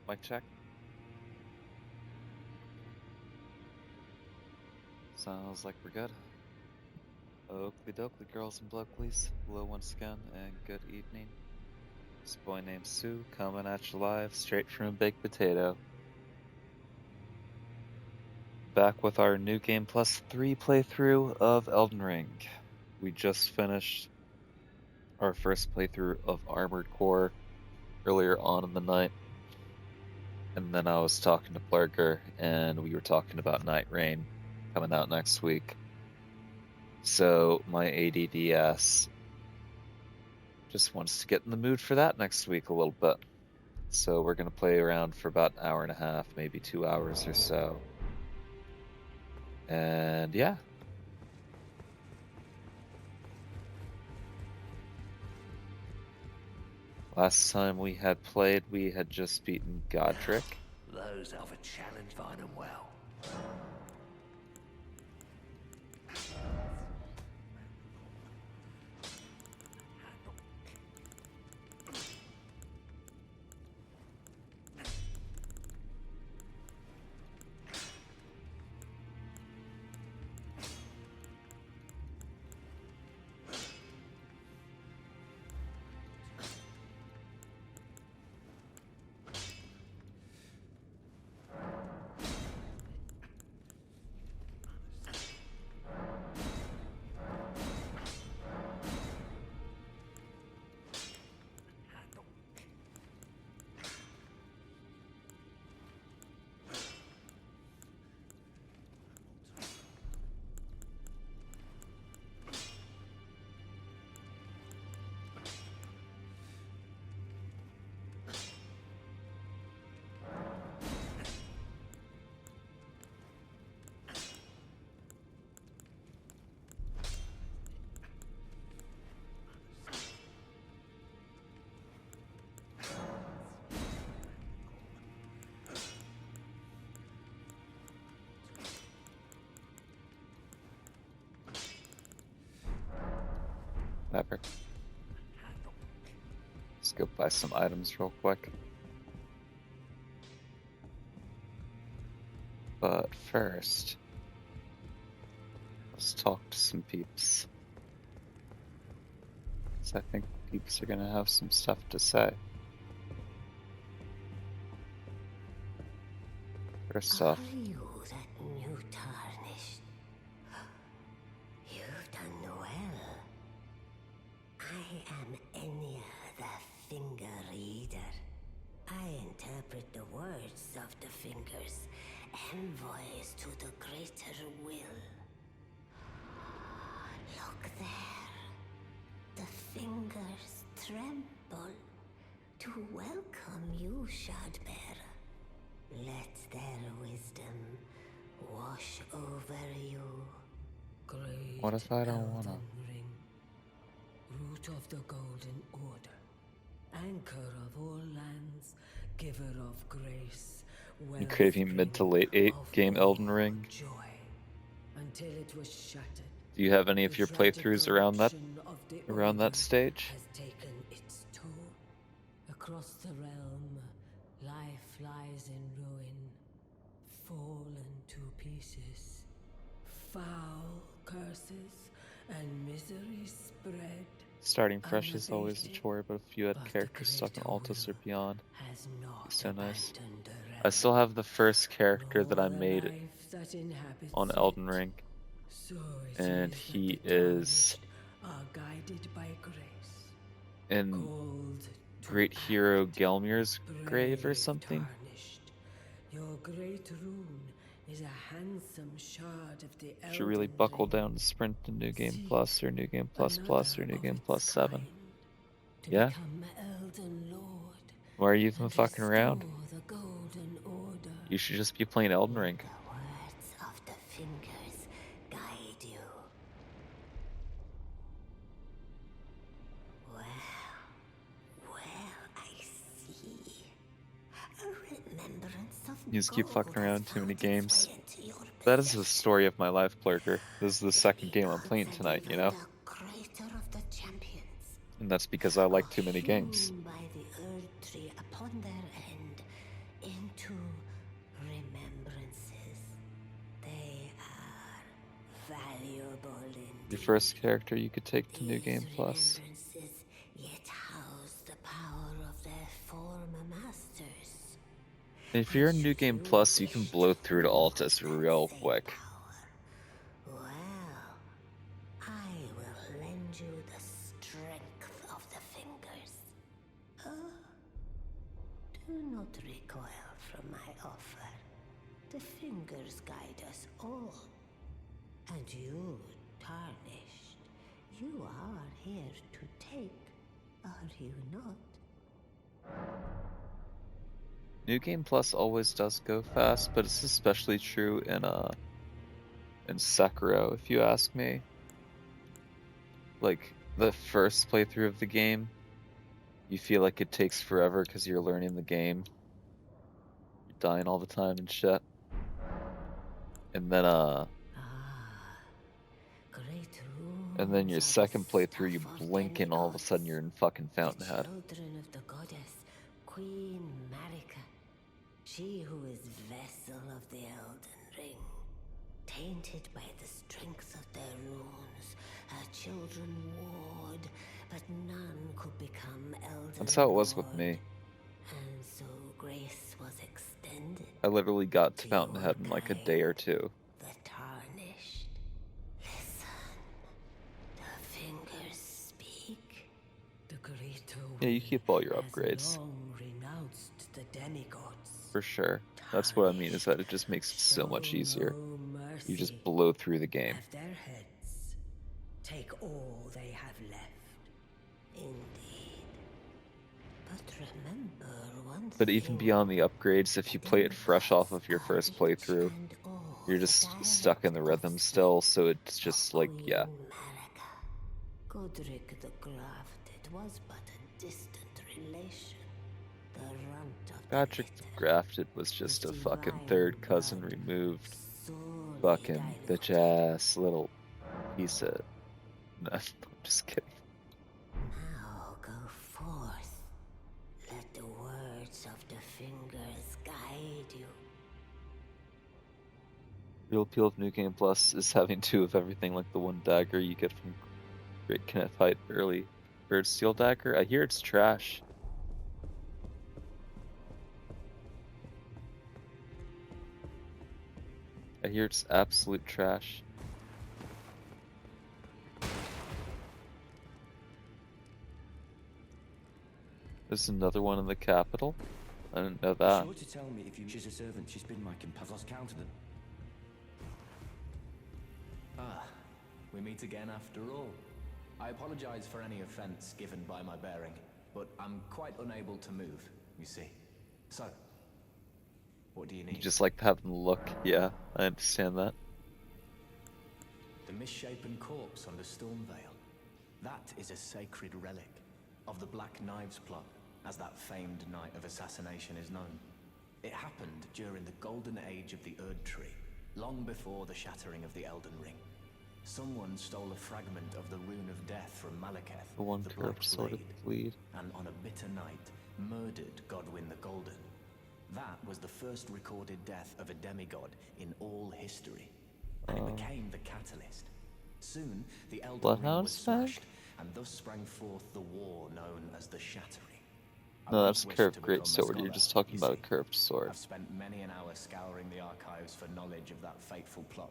Mic check. Sounds like we're good. Oakley dokley, girls and blokleys. Hello once again, and good evening. It's a boy named Sue coming at you live straight from a baked potato. Back with our New Game Plus 3 playthrough of Elden Ring. We just finished our first playthrough of Armored Core earlier on in the night. And then I was talking to Blurger, and we were talking about Night Rain coming out next week. So my ADDS just wants to get in the mood for that next week a little bit. So we're going to play around for about an hour and a half, maybe 2 hours or so. And yeah. Last time we had played, we had just beaten Godric. Those of a challenge find them well. Whatever. Let's go buy some items real quick. But first, let's talk to some peeps. So I think peeps are gonna have some stuff to say. First off, Are you that new tarnished? You've done well. I am Enya, the Finger Reader. I interpret the words of the fingers, envoys to the greater will. Look there. The fingers tremble to welcome you, Shardbearer. Let their wisdom wash over you. Great what if I don't wanna? Elden Ring, root of the Golden Order, anchor of all lands, giver of grace, You craving mid to late 8 game Elden Ring? joy, until it was shattered. Do you have any of The your tragic playthroughs around that corruption of the that Order stage? has taken its toll. Across the realm, life lies in ruin, fallen to pieces. Foul curses and misery spread. Starting fresh is always a Unabated, chore, but if you had but the characters stuck in greater Altus or will beyond, has not so nice. abandoned the I realm, still have the first character that I nor the made life that inhabits on it. Elden Ring, So it and is that he the is tarnished are guided by grace, in called to Great act. Hero Gelmir's grave or Brave something. tarnished, your great rune is a handsome shard of the Should really Elden buckle Ring. down to Sprint to New Game Seek Plus or New Game Plus Plus or another New of Game its Plus 7. kind to Yeah? become Elden Lord Why are you even and fucking around? restore the Golden Order. You should just be playing Elden Ring. The words of the fingers guide you. Well, I see. A remembrance of You just keep gold fucking around has too many found its way games. into your That is the possession. story of my life, Clerker. This is the second The game I'm playing gods and tonight, you even know? the creator of the champions And that's because I like too many games. hewn by the Earth Tree upon their end, valuable Your indeed. first character you could take to New These Game Plus. remembrances yet house the power of their former masters. If And you're in New should Game you Plus, you can wish blow to through to wield Altus that real same quick. power, well, I will lend you the strength of the fingers. Do not recoil from my offer. The fingers guide us all. And you, tarnished, you are here to take, are you not? New Game Plus always does go fast, but it's especially true in Sekiro, if you ask me. Like, the first playthrough of the game, you feel like it takes forever because you're learning the game. You're dying all the time and shit. And then Great rooms your are the second playthrough, you stuff of blink and all of a sudden demigods. you're in fucking The Fountainhead. children of the goddess, Queen Marika, she who is vessel of the Elden Ring. Tainted by the strength of their runes, her children warred, but none could become Elden That's how it was with Lord. me. And so grace was extended. I literally got to To Fountainhead in like a day or two. The tarnished. Listen. The fingers speak. The greater Yeah, you keep all your has upgrades. long renounced the demigods. For sure. That's what I mean, is that it just makes it so much easier. You just blow through the game. Have their heads. Take all they have left. Indeed. But remember one But even thing. beyond the upgrades, if you play it fresh off of your first playthrough, you're just stuck in the rhythm still, so it's just like, yeah. Godric the Grafted was but a distant relation. The runt of Patrick the Grafted was just a fucking third cousin removed. Fucking bitch ass little piece of. No, I'm just kidding. Now go forth. Let the words of the fingers guide you. Real appeal of New Game Plus is having two of everything, like the one dagger you get from Great Kenneth Height early Bird Steel Dagger. I hear it's trash. I hear it's absolute trash. There's another one in the capital. I didn't know that. Sure to tell me if you choose a servant, she's been my companion. Counter them. Ah, we meet again after all. I apologize for any offense given by my bearing, but I'm quite unable to move, you see. So, what do you You need? just like to have them look. Yeah, I understand that. The misshapen corpse under Stormvale. That is a sacred relic of the Black Knives plot, as that famed night of assassination is known. It happened during the golden age of the Erd Tree, long before the shattering of the Elden Ring. Someone stole a fragment of the Rune of Death from Malekith, The one the curved Black sword of Blade, bleed. and on a bitter night, murdered Godwyn the Golden. That was the first recorded death of a demigod in all history, and it became the catalyst. Soon, the Elden Ring was Bloodhound's back? smashed, and thus sprang forth the war known as the Shattering. I No, once that's a wished curved to great become a sword. You're scholar, just talking you about a see. curved sword. I've spent many an hour scouring the archives for knowledge of that fateful plot.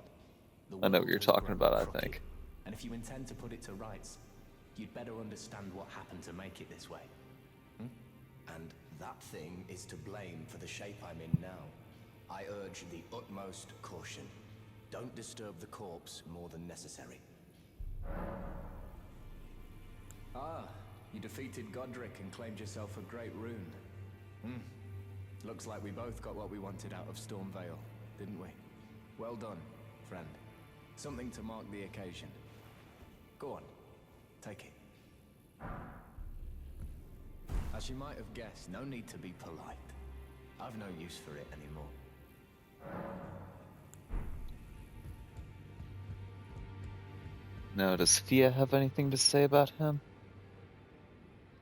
The I know what world you're has talking grown about, I crooked, think. and if you intend to put it to rights, you'd better understand what happened to make it this way. And that thing is to blame for the shape I'm in now. I urge the utmost caution. Don't disturb the corpse more than necessary. Ah, you defeated Godric and claimed yourself a great rune. Looks like we both got what we wanted out of Stormvale, didn't we? Well done, friend. Something to mark the occasion. Go on, take it. As you might have guessed, no need to be polite. I've no use for it anymore. Now, does Fia have anything to say about him?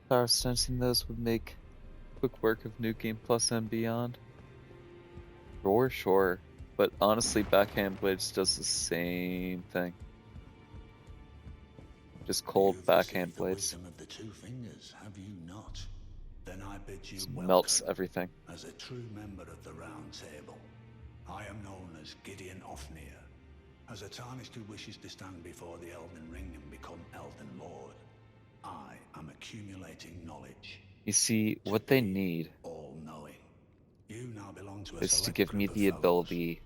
Power sensing those would make quick work of New Game Plus and beyond. For sure. But honestly, backhand blades does the same thing. Just cold You've backhand received the blades. wisdom of the two fingers, have you not? Then I bid you Just welcome melts everything. as a true member of the Round Table. I am known as Gideon Ofnir, as a tarnished who wishes to stand before the Elden Ring and become Elden Lord. I am accumulating knowledge. You see, To what they be need all-knowing. You now belong to a is to select give me group of the fellows. ability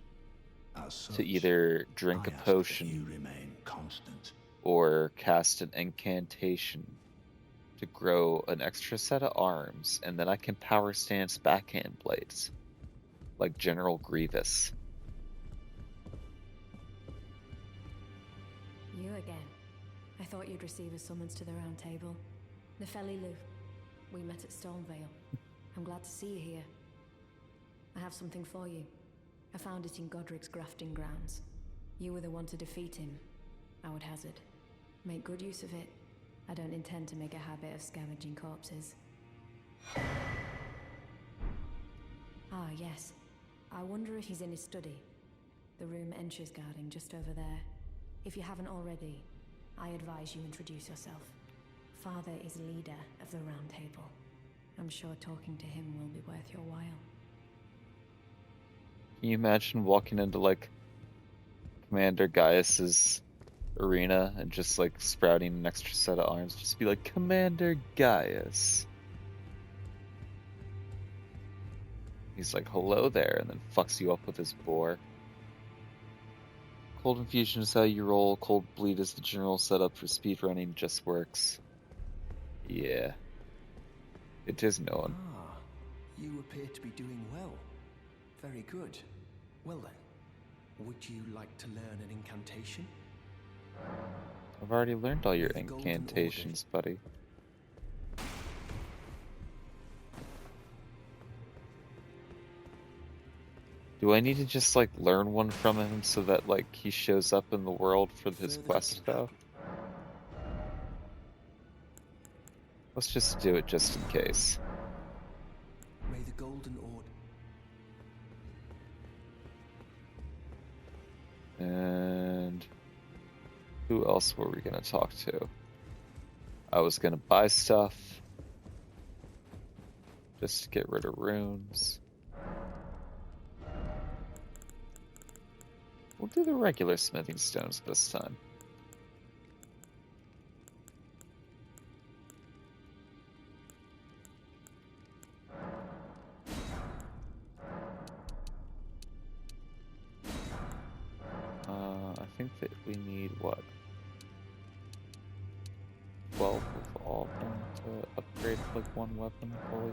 As such, to either drink I a ask that potion you remain constant. or cast an incantation to grow an extra set of arms, and then I can power stance backhand blades, like General Grievous. You again. I thought you'd receive a summons to the Round Table. Nefeli Lu. We met at Stormvale. I'm glad to see you here. I have something for you. I found it in Godric's grafting grounds. You were the one to defeat him, I would hazard. Make good use of it. I don't intend to make a habit of scavenging corpses. Ah, yes. I wonder if he's in his study. The room Encher's guarding just over there. If you haven't already, I advise you introduce yourself. Father is leader of the Round Table. I'm sure talking to him will be worth your while. Can you imagine walking into, like, Commander Gaius's arena and just, like, sprouting an extra set of arms? Just be like, Commander Gaius. He's like, hello there, and then fucks you up with his boar. Cold Infusion is how you roll. Cold Bleed is the general setup for speedrunning. Just works. Yeah. It is known. Ah, you appear to be doing well. Very good. Well then, would you like to learn an incantation? I've already learned all your With the Golden incantations, buddy. Do I need to just, like, learn one from him so that, like, he shows up in the world for his Further quest, to- though? Let's just do it just in case. May the Golden Order... And who else were we gonna talk to? I was gonna buy stuff just to get rid of runes. We'll do the regular smithing stones this time. I think that we need, what, 12 of all of them to upgrade, like, one weapon fully?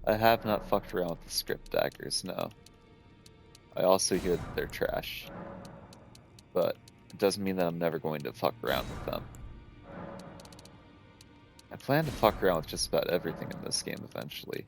I have not fucked around with the script daggers, no. I also hear that they're trash. But it doesn't mean that I'm never going to fuck around with them. I plan to fuck around with just about everything in this game eventually.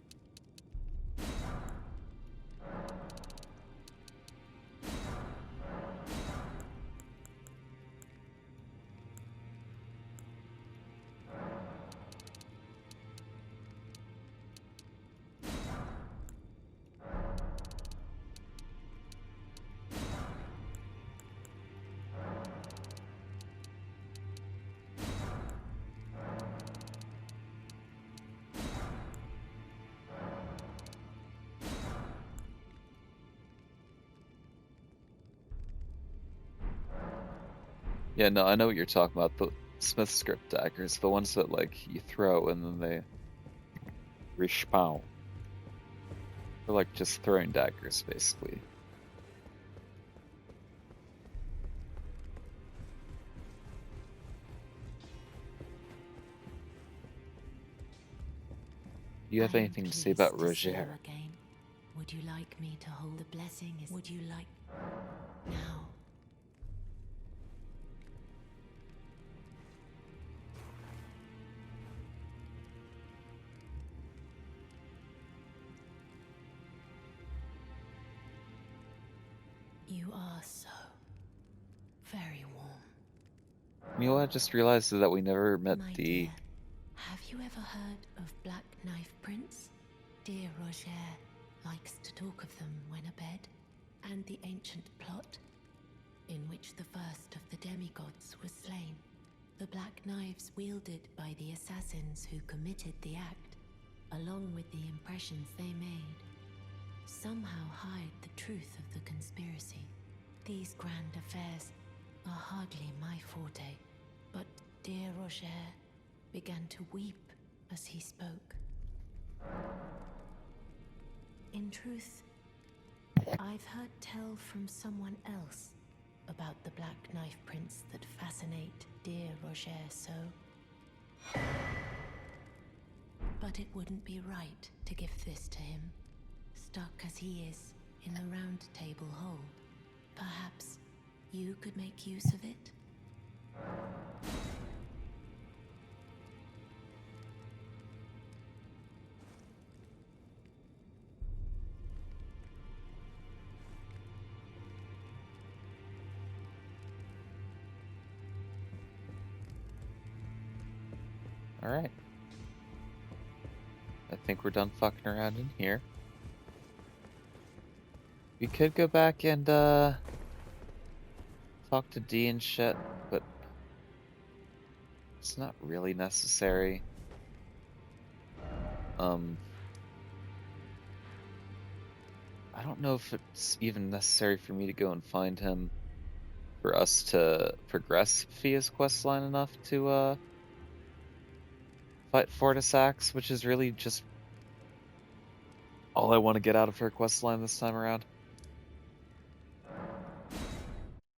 Yeah, no, I know what you're talking about. The Smith script daggers, the ones that, like, you throw and then they respawn. They're like just throwing daggers, basically. Do you have I am anything to say pleased about to see you Roger? again. Would you like me to hold the blessing? Would you like now? You are so very warm. You know what I just realized is that we never met My the dear, have you ever heard of Black Knife Prince? Dear Roger likes to talk of them when abed, and the ancient plot, in which the first of the demigods was slain. The black knives wielded by the assassins who committed the act, along with the impressions they made, somehow hide the truth of the conspiracy. These grand affairs are hardly my forte, but dear Roger began to weep as he spoke. In truth, I've heard tell from someone else about the Black Knife Prince that fascinate dear Roger so. But it wouldn't be right to give this to him, stuck as he is in the Round Table hole. Perhaps you could make use of it? Alright. I think we're done fucking around in here. We could go back and, talk to D and shit, but it's not really necessary. I don't know if it's even necessary for me to go and find him for us to progress Fia's questline enough to, fight Fortisax, which is really just all I want to get out of her questline this time around.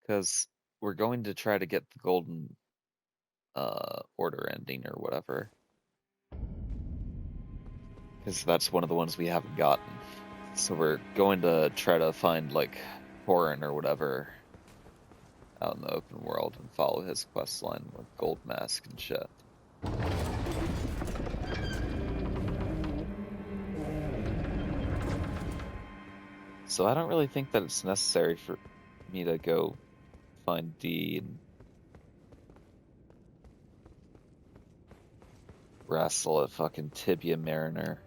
Because we're going to try to get the golden order ending or whatever. Because that's one of the ones we haven't gotten. So we're going to try to find, like, Horan or whatever out in the open world and follow his questline with Gold Mask and shit. So I don't really think that it's necessary for me to go find D and wrestle a fucking Tibia Mariner.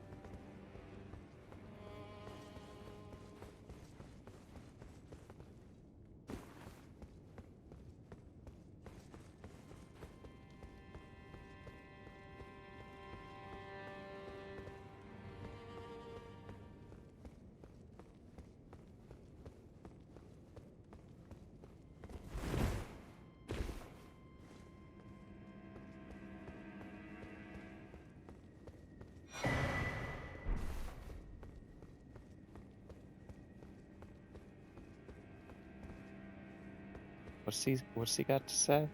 What's he got to say?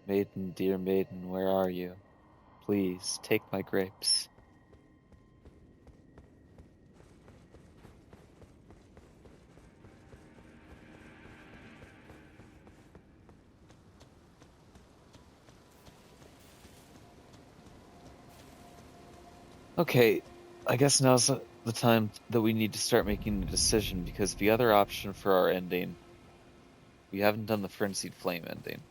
Maiden, dear maiden, where are you? Please, take my grapes. Okay, I guess now's the time that we need to start making a decision, because the other option for our ending, we haven't done the Frenzied Flame ending.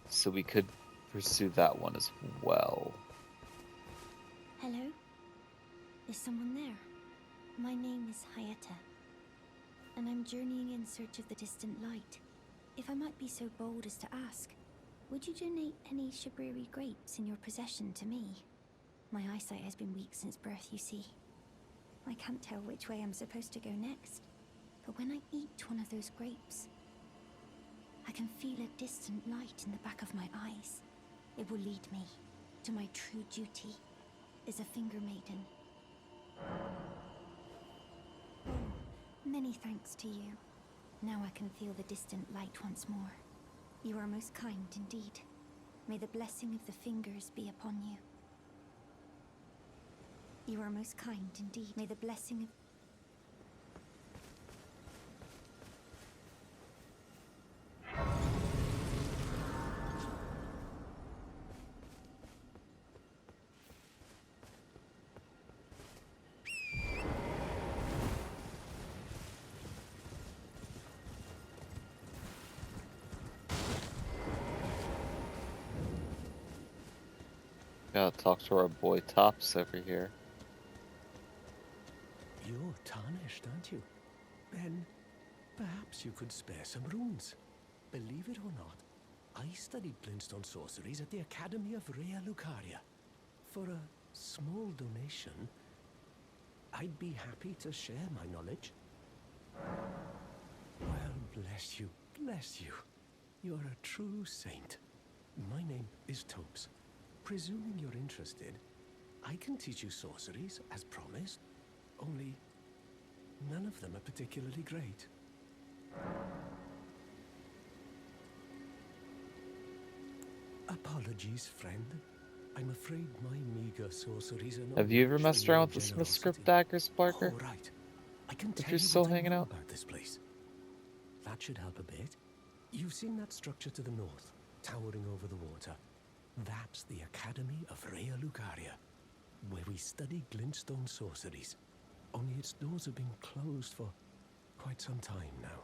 So we could pursue that one as well. Hello? Is someone there? My name is Hayata, and I'm journeying in search of the distant light. If I might be so bold as to ask, would you donate any Shabriri grapes in your possession to me? My eyesight has been weak since birth, you see. I can't tell which way I'm supposed to go next, but when I eat one of those grapes, I can feel a distant light in the back of my eyes. It will lead me to my true duty as a finger maiden. Oh, many thanks to you. Now I can feel the distant light once more. You are most kind indeed. May the blessing of the fingers be upon you. You are most kind indeed. May the blessing of... Gotta talk to our boy Tops over here. You're tarnished, aren't you? Then perhaps you could spare some runes. Believe it or not, I studied glintstone sorceries at the Academy of Rea Lucaria. For a small donation, I'd be happy to share my knowledge. Well, bless you, bless you. You're a true saint. My name is Topes. Presuming you're interested, I can teach you sorceries, as promised. Only, none of them are particularly great. Apologies, friend. I'm afraid my meager sorceries are not. Have you ever much messed for around your with the Smith generosity. script daggers, Parker? Oh, right. I can If tell you're you still what hanging I know out? about this place. That should help a bit. You've seen that structure to the north, towering over the water. That's the Academy of Rea Lucaria, where we study glintstone sorceries. Only its doors have been closed for quite some time now.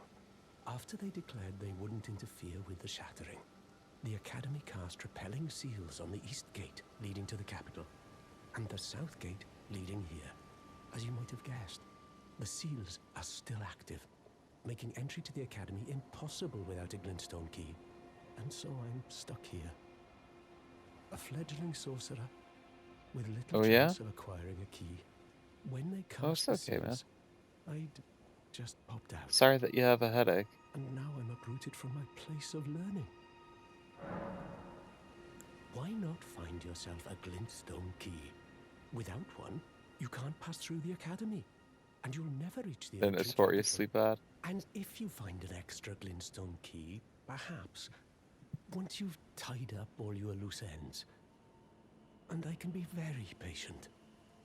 After they declared they wouldn't interfere with the shattering, the Academy cast repelling seals on the east gate leading to the capital, and the south gate leading here. As you might have guessed, the seals are still active, making entry to the Academy impossible without a glintstone key. And so I'm stuck here. A fledgling sorcerer with little chance of acquiring a key. When they cast it's okay, the man. seals, I'd just popped out. Sorry that you have a headache. And now I'm uprooted from my place of learning. Why not find yourself a glintstone key? Without one, you can't pass through the Academy, and you'll never reach the They're entry notoriously bad. And if you find an extra glintstone key, perhaps, once you've tied up all your loose ends, and I can be very patient,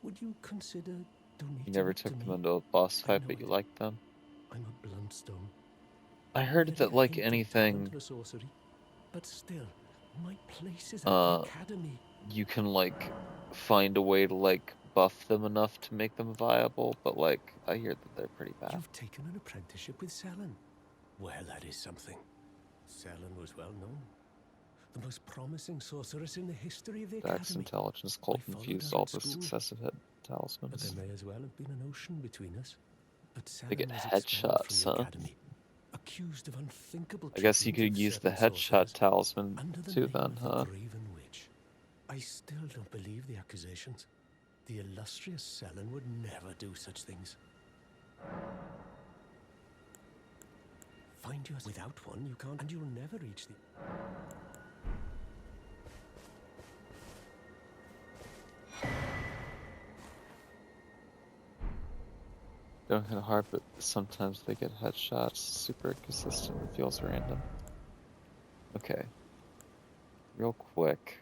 would you consider donating You never it took to them me? into a boss I fight, know but you it. liked them. I'm a bluntstone. I heard that, like Very anything, talented for sorcery, but still, my place is at the Academy. you can, like, find a way to, like, buff them enough to make them viable, but, like, I hear that they're pretty bad. You've taken an apprenticeship with Selen. Well, that is something. Selen was well known. The most promising sorceress in the history of the Dex, Academy. intelligence, cult I followed infused, her all at the school. successive hit But talismans. there may as well have been an ocean between us. But They get Selen was expelled from headshots, the huh? Academy, accused of unthinkable I guess you treatment could of use the certain headshot sorcerers talisman under the too name then, of the huh? Graven Witch. I still don't believe the accusations. The illustrious Selen would never do such things. Find yours. Without one, you can't, and you'll never reach the... Don't hit hard, but sometimes they get headshots. Super consistent and feels random. Okay. Real quick.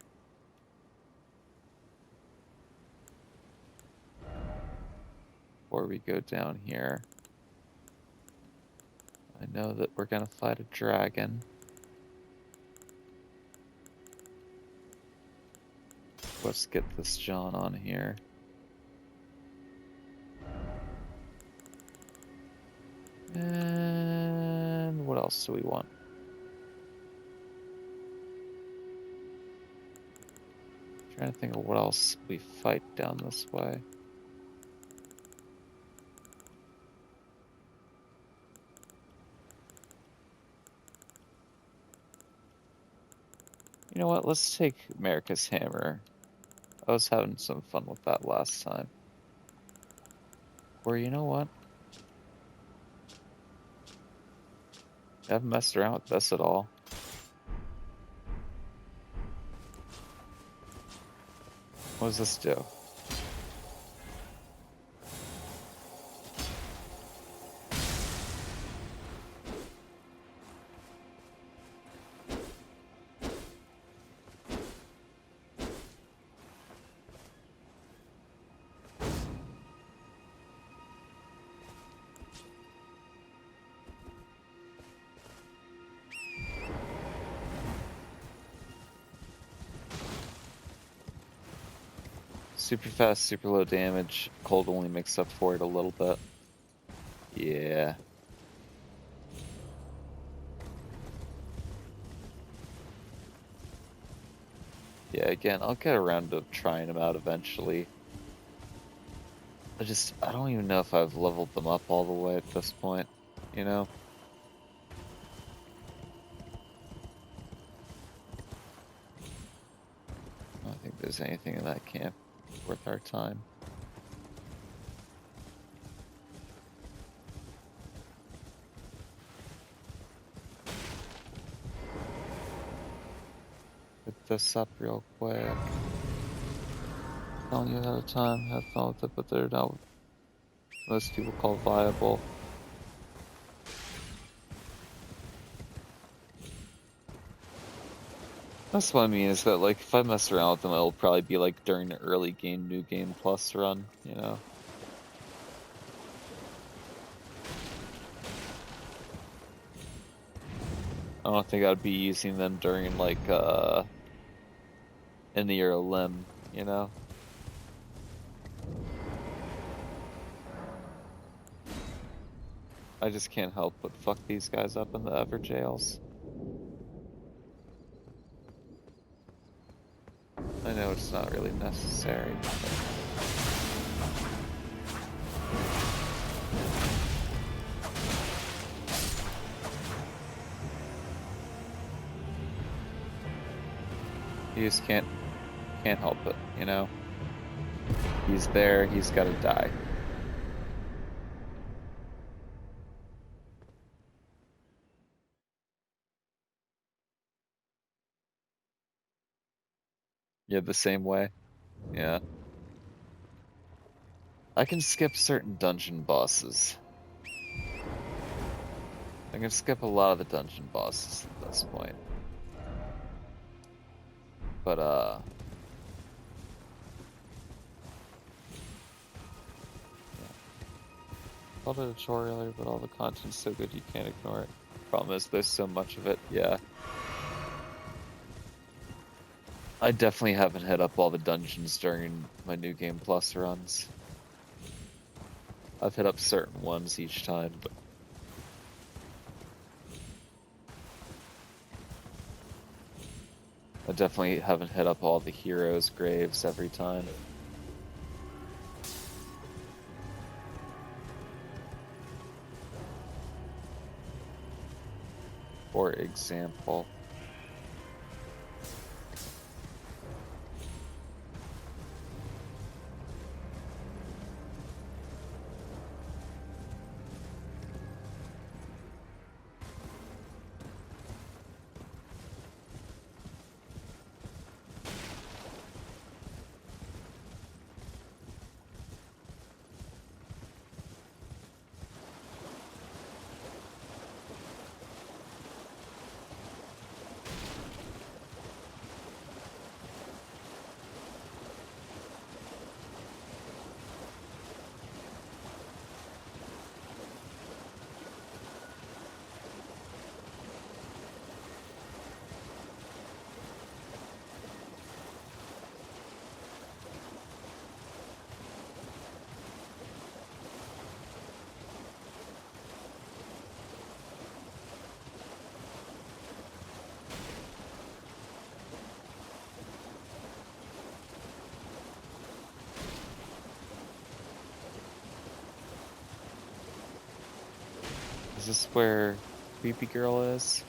Before we go down here, I know that we're gonna fight a dragon. Let's get this John on here. And what else do we want? Trying to think of what else we fight down this way. You know what? Let's take America's Hammer. I was having some fun with that last time. Or you know what? I haven't messed around with this at all. What does this do? Super fast, super low damage. Cold only makes up for it a little bit. Yeah. Yeah, again, I'll get around to trying them out eventually. I don't even know if I've leveled them up all the way at this point, you know? I don't think there's anything in that camp worth our time. Pick this up real quick. Telling you ahead of time, have fun with it, but they're not what most people call viable. That's what I mean, is that, like, if I mess around with them, it'll probably be, like, during the early game, New Game Plus run, you know? I don't think I'd be using them during, like, in the year of Limb, you know? I just can't help but fuck these guys up in the Ever jails. I know it's not really necessary, but... You just can't help it, you know? He's there, he's gotta die. You're the same way? Yeah. I can skip certain dungeon bosses. I can skip a lot of the dungeon bosses at this point. But, yeah. I called it a chore earlier, but all the content's so good you can't ignore it. Problem is, there's so much of it, yeah. I definitely haven't hit up all the dungeons during my New Game Plus runs. I've hit up certain ones each time, but... I definitely haven't hit up all the heroes' graves every time. For example... Is this where Creepy Girl is?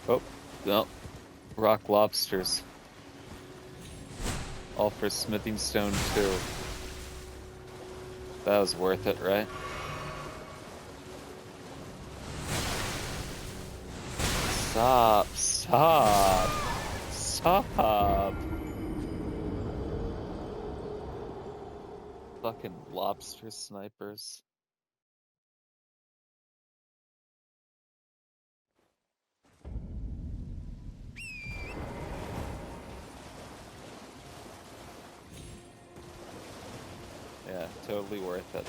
Oh, no. Rock lobsters. All for smithing stone too. That was worth it, right? Stop, stop, stop. Fucking lobster snipers. Yeah, totally worth it.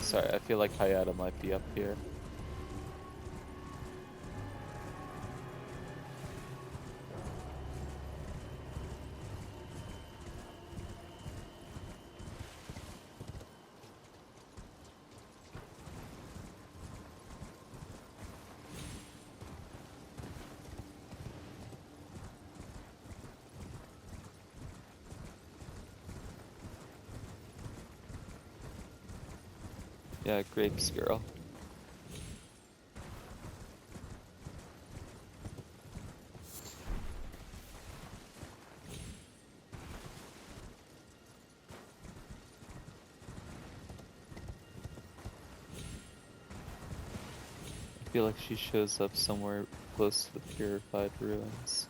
Sorry, I feel like Hayata might be up here. Yeah, grapes, girl. I feel like she shows up somewhere close to the purified ruins.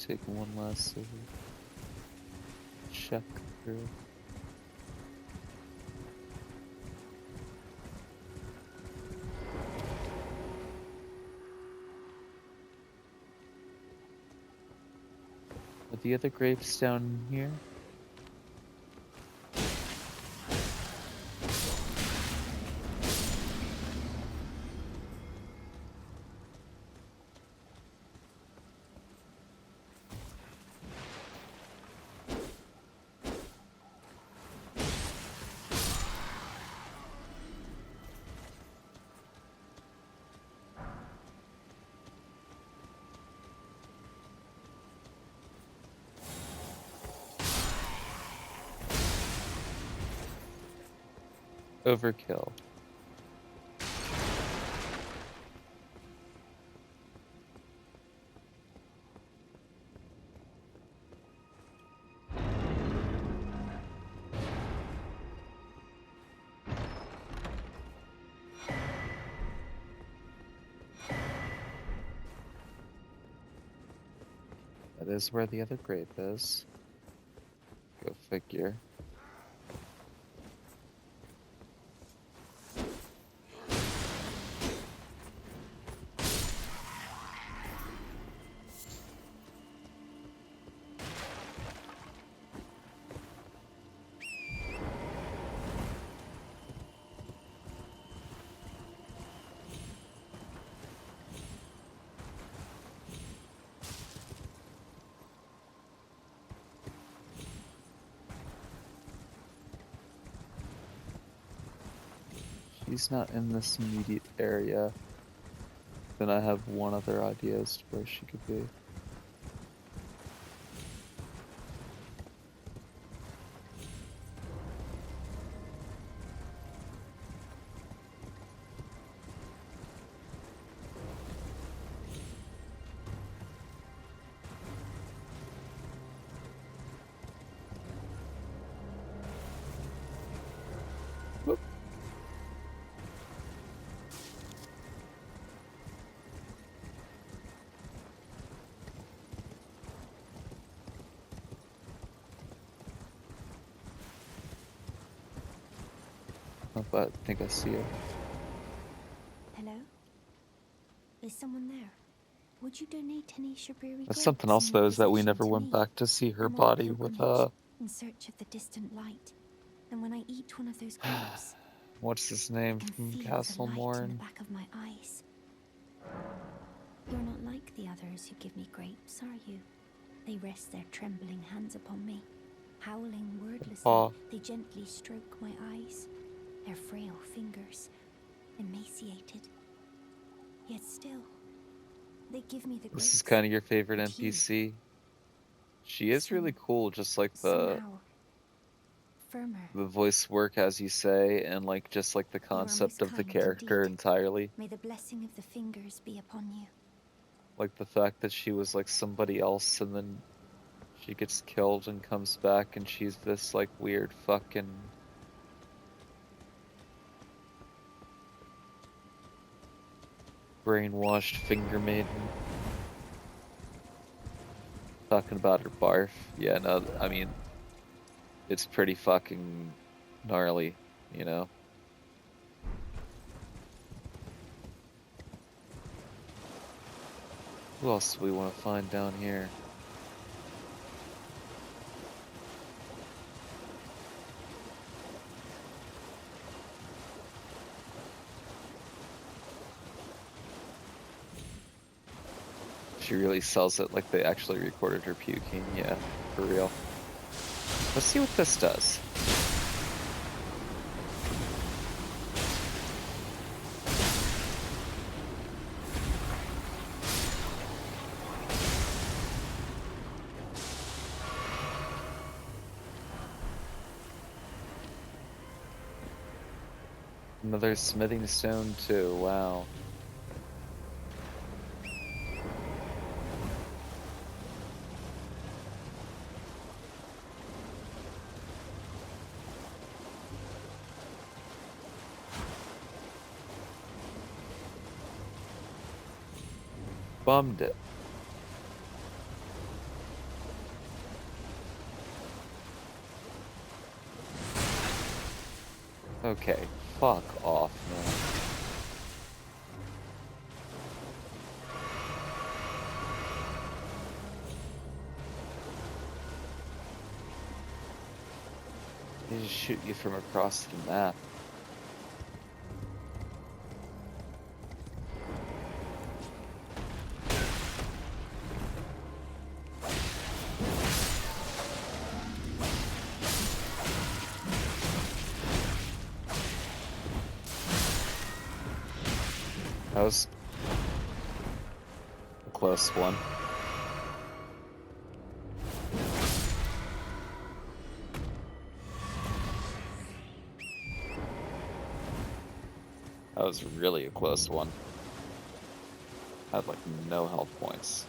Take one last sort of check through. Are the other grapes down here? Overkill. That is where the other grape is. Go figure. She's not in this immediate area. Then I have one other idea as to where she could be. Whoop. Oh, but I think I see her. Hello? Is someone there? Would you donate any Shabiri That's something grapes else in your though, is that we possession never to went me? back to see her I'm on a body with pilgrimage in search of the distant light. And when I eat one of those grapes, what's his I name can from feel Castle the light in the Morn? back of my eyes. You're not like the others who give me grapes, are you? They rest their trembling hands upon me. Howling wordlessly, Paw. they gently stroke my eyes. Their frail fingers, emaciated. Yet still, they give me the grapes. This is kind of your favorite And you, NPC. She is really cool, just like the somehow firmer. voice work, as you say, and like just like the You are most concept of the kind character indeed. entirely. May the blessing of the fingers be upon you. Like the fact that she was like somebody else and then She gets killed and comes back, and she's this, like, weird fucking... brainwashed finger maiden. Talking about her barf. Yeah, no, I mean, it's pretty fucking gnarly, you know? Who else do we want to find down here? She really sells it like they actually recorded her puking. Yeah, for real. Let's see what this does. Another smithing stone too, wow. Bummed it. Okay, fuck off, man. They just shoot you from across the map. That was a close one. That was really a close one. Had like no health points.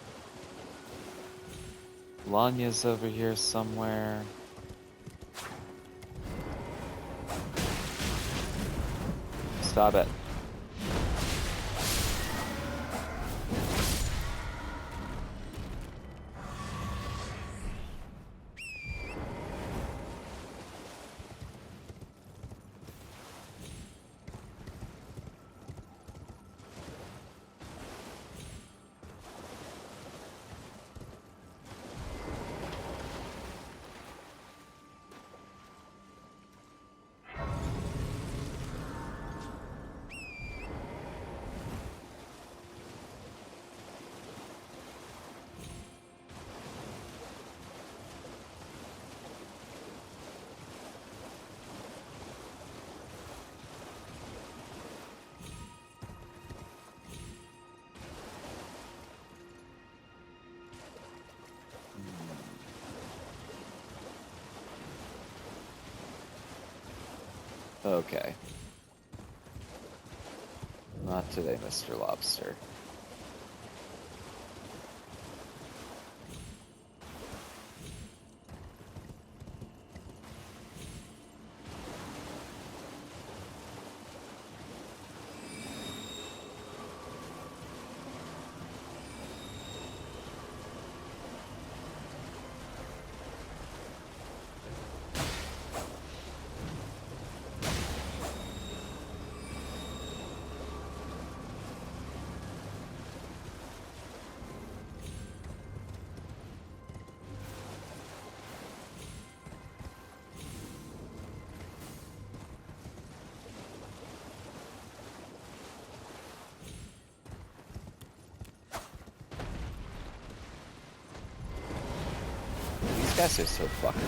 Liurnia's over here somewhere. Stop it. Okay. Not today, Mr. Lobster. These guys are so fucking...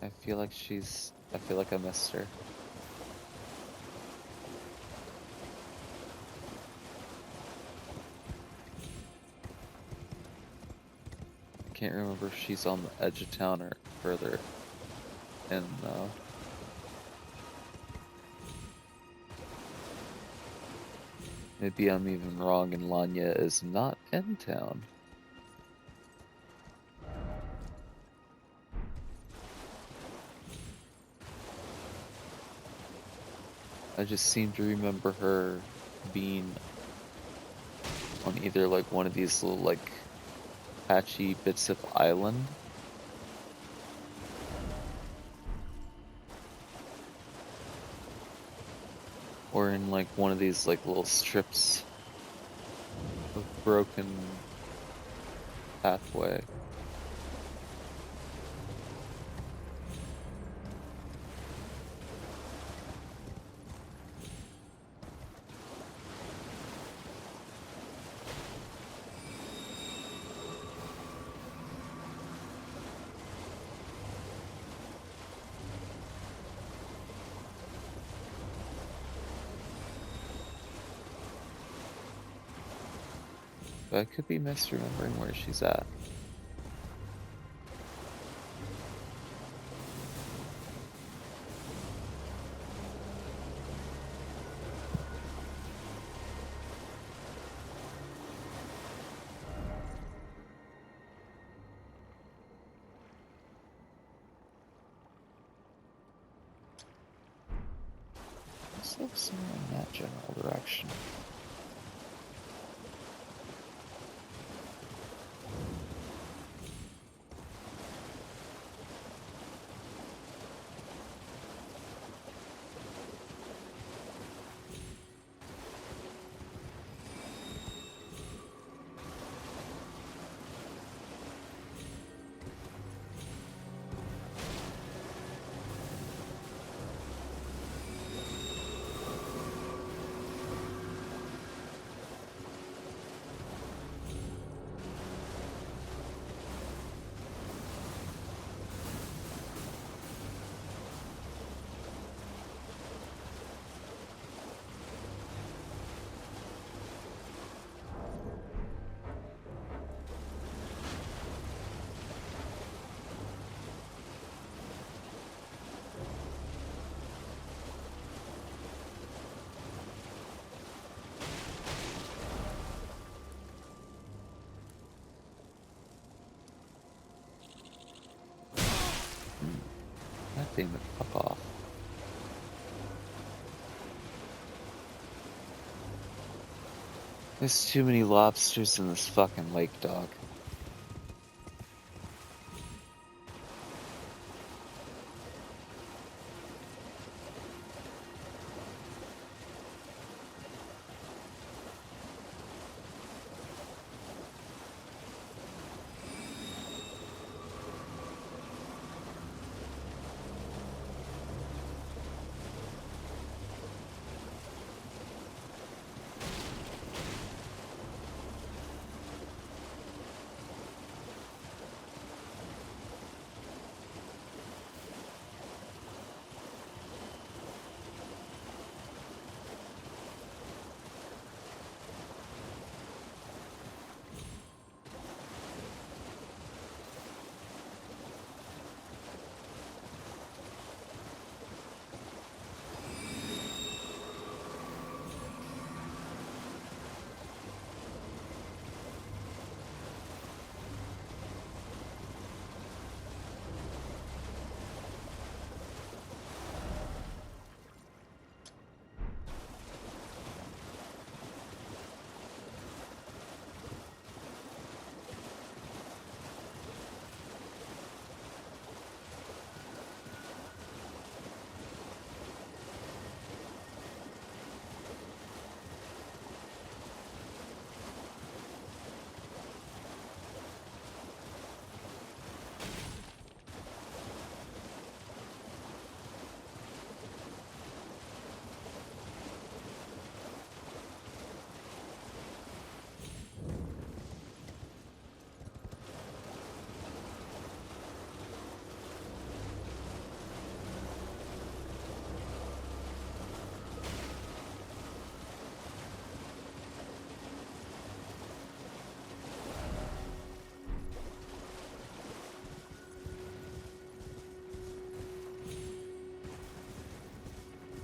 I feel like I missed her. Can't remember if she's on the edge of town or further in, though. Maybe I'm even wrong and Liurnia is not in town. I just seem to remember her being on either like one of these little like patchy bits of island. Or in like one of these like little strips of broken pathway. But I could be misremembering where she's at. This looks somewhere in that general direction. That thing would fuck off. There's too many lobsters in this fucking lake, dog.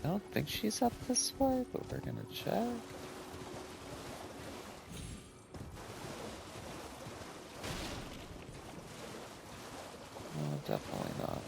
I don't think she's up this way, but we're gonna check. No, definitely not.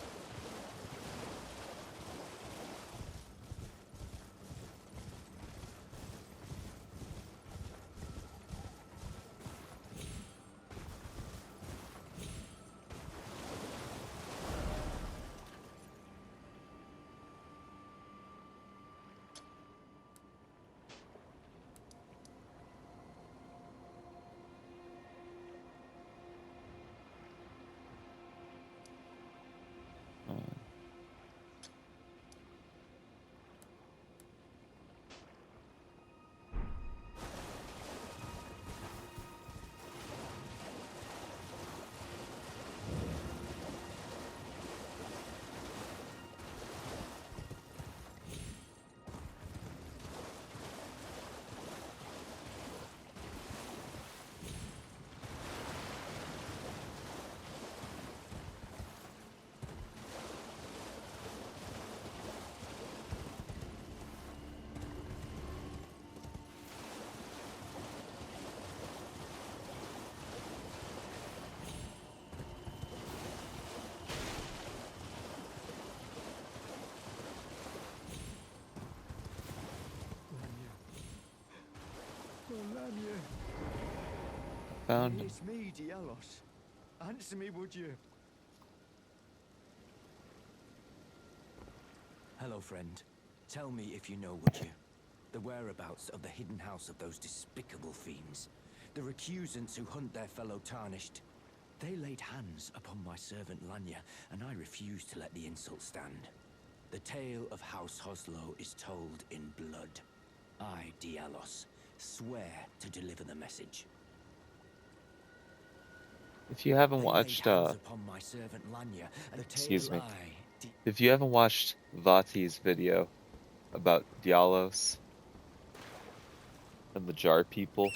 Found him. It's me, Dialos. Answer me, would you? Hello, friend. Tell me if you know, would you? The whereabouts of the hidden house of those despicable fiends. The recusants who hunt their fellow tarnished. They laid hands upon my servant Liurnia, and I refused to let the insult stand. The tale of House Hoslow is told in blood. I, Dialos, swear to deliver the message. If you haven't watched, excuse me. If you haven't watched Vati's video about Dialos and the Jar people,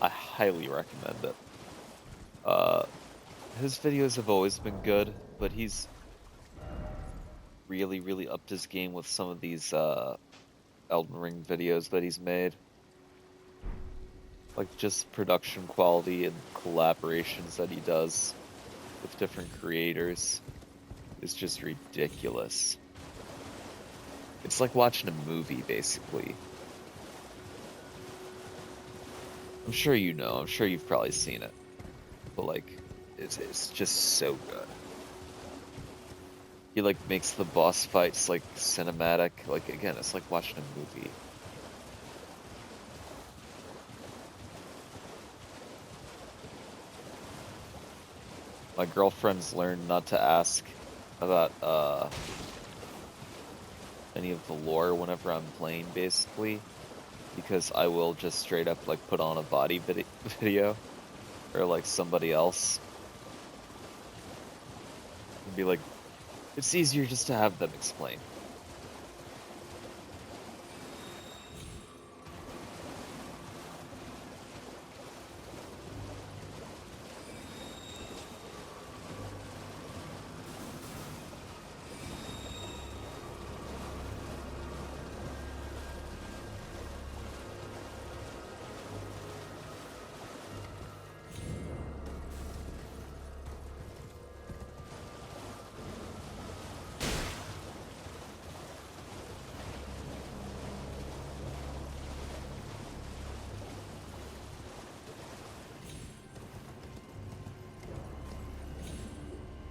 I highly recommend it. His videos have always been good, but he's really upped his game with some of these Elden Ring videos that he's made. Like just production quality and collaborations that he does with different creators is just ridiculous. It's like watching a movie, basically. I'm sure you know, I'm sure you've probably seen it. But like, it's just so good. He like makes the boss fights like cinematic. Like again, it's like watching a movie. My girlfriend's learned not to ask about any of the lore whenever I'm playing, basically, because I will just straight up like put on a body video or like somebody else and be like, it's easier just to have them explain.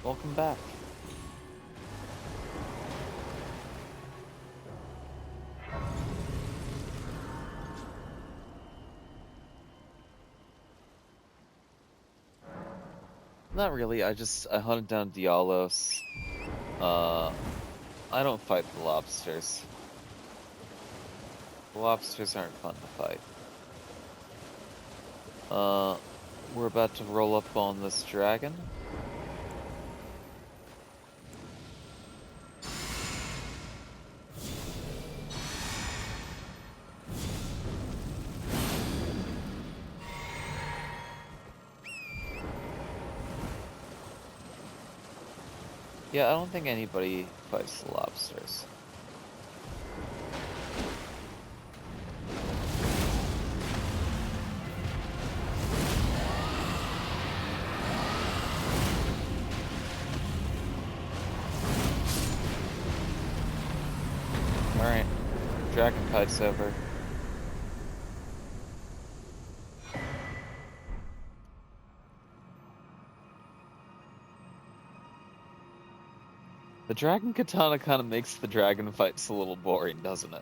Welcome back. Not really, I hunted down Dialos. I don't fight the lobsters. The lobsters aren't fun to fight. We're about to roll up on this dragon. Yeah, I don't think anybody fights the lobsters. Alright, dragon fight's over. The dragon katana kind of makes the dragon fights a little boring, doesn't it?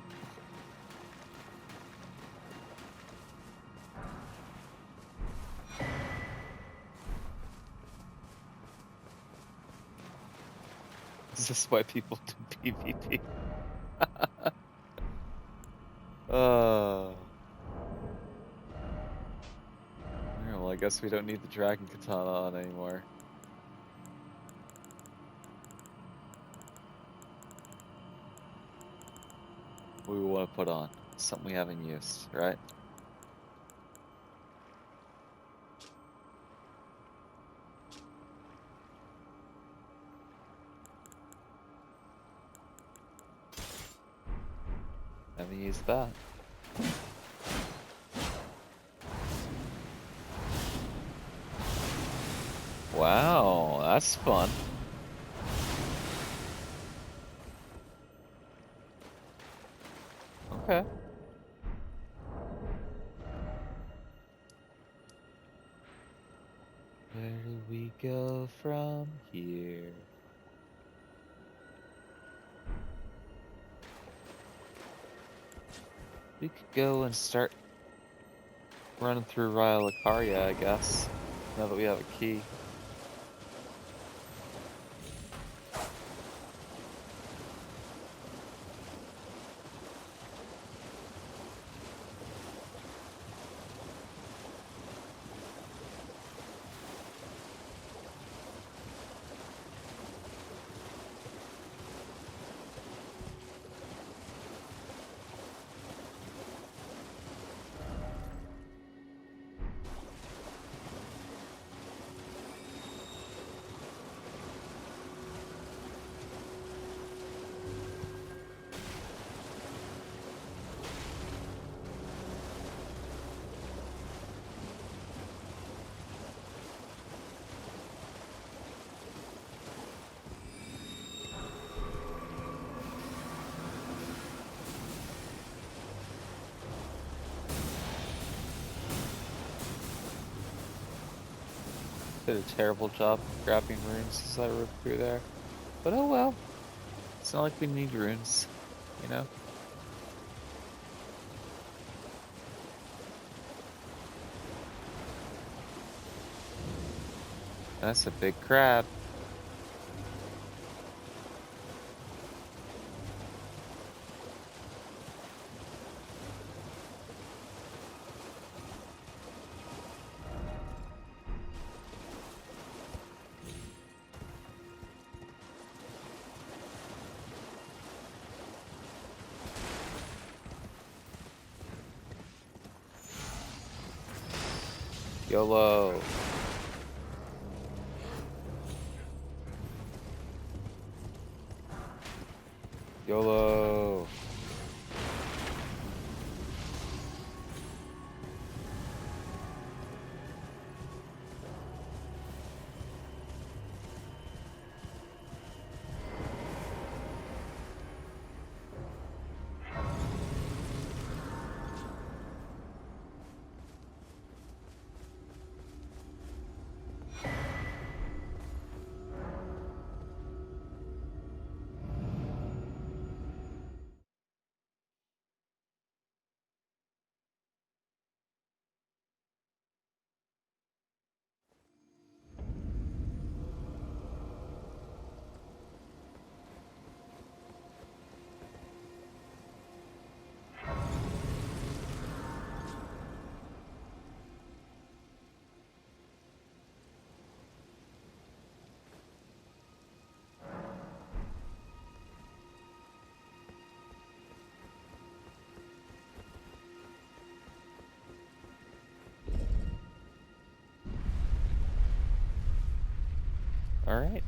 Is this why people do PvP? Yeah, well, I guess we don't need the dragon katana on anymore. What do we want to put on? Something we haven't used, right? Haven't used that. Wow, that's fun. Okay. Where do we go from here? We could go and start running through Raya Lucaria, I guess, now that we have a key. Did a terrible job grabbing runes as I rode through there. But oh well. It's not like we need runes, you know? That's a big crab. YOLO. YOLO. All right.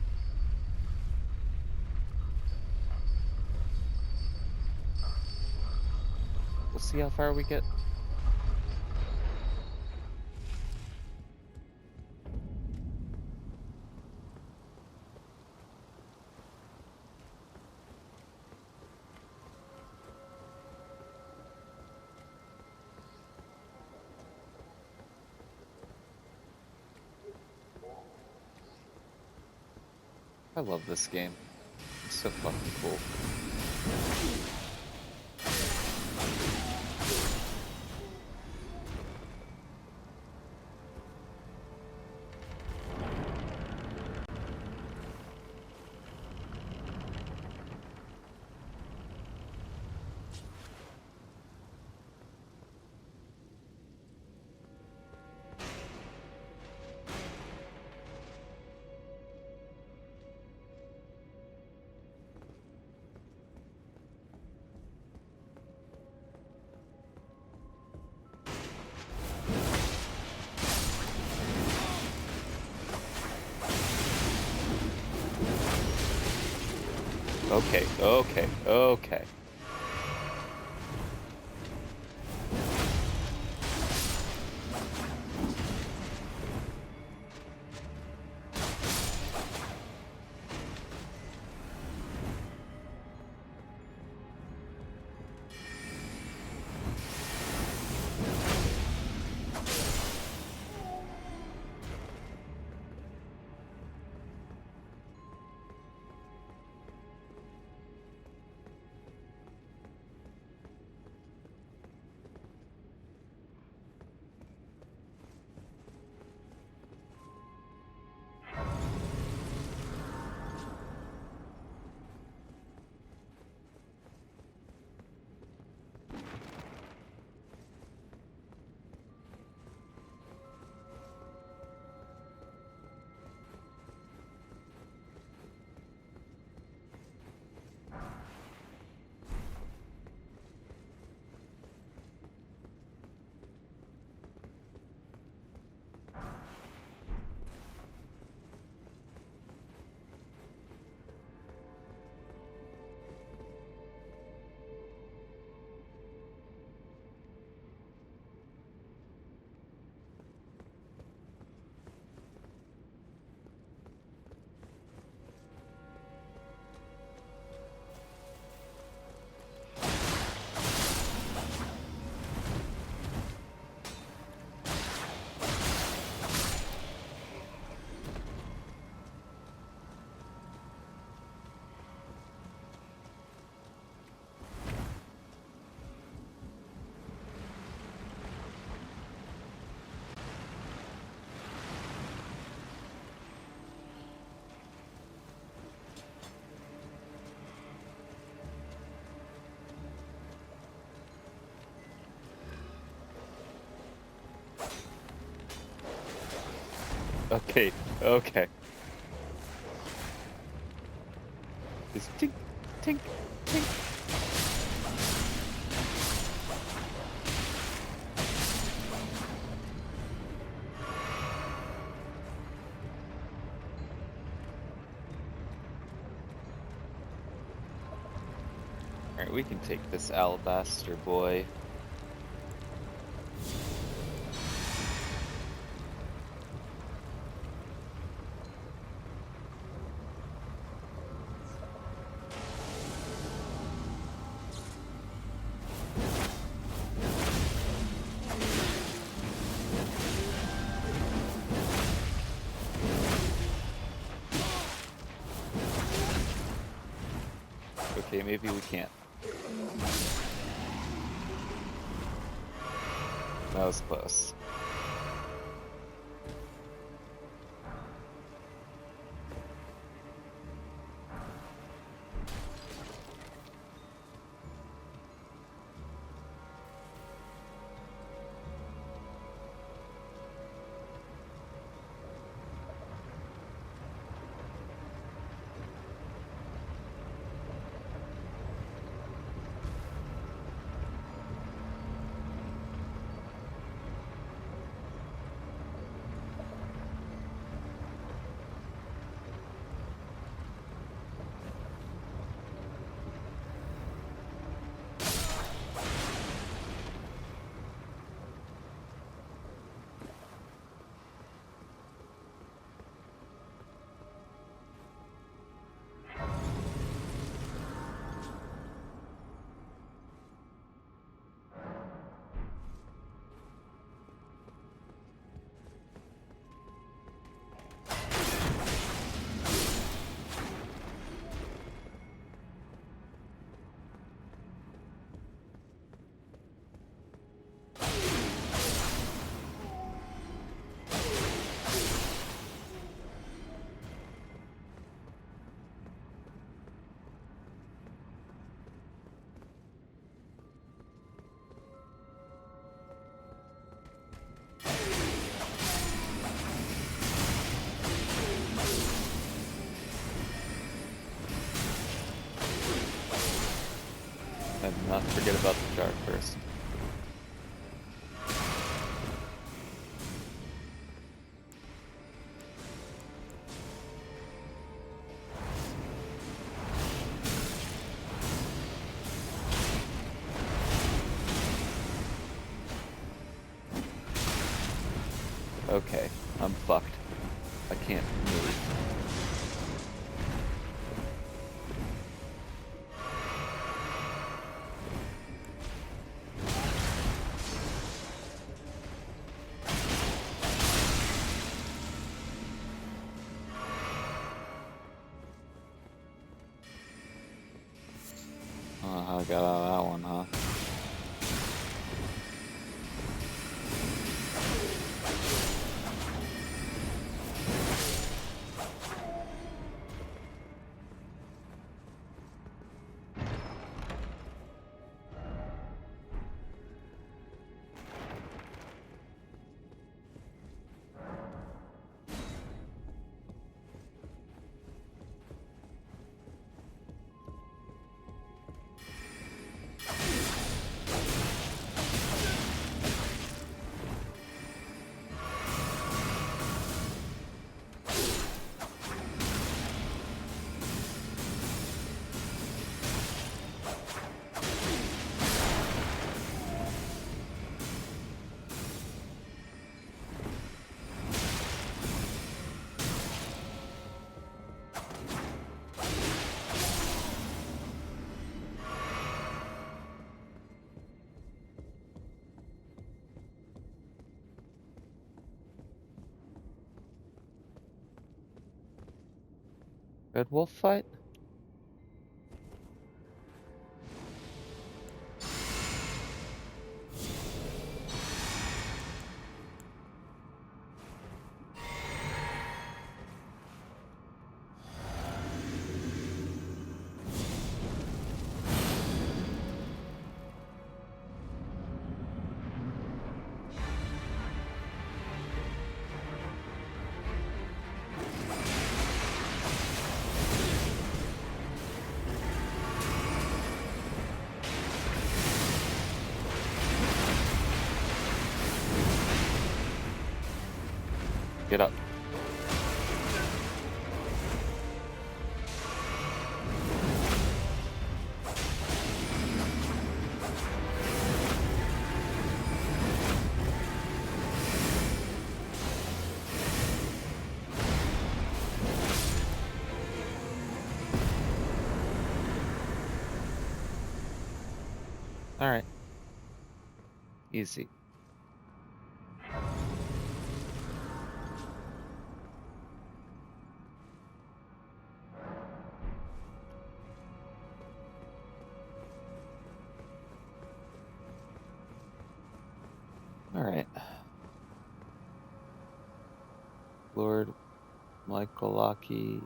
We'll see how far we get. I love this game. It's so fucking cool. Okay. Okay. Just tink, tink, tink. Alright, we can take this alabaster boy. Okay, maybe we can't. That was close. And not forget about the jar first. Okay, I'm fucked. I can't move. I don't know how I got out of that one, huh? Red wolf fight? Get up. Alright. Easy. Alright. Lord Michaelaki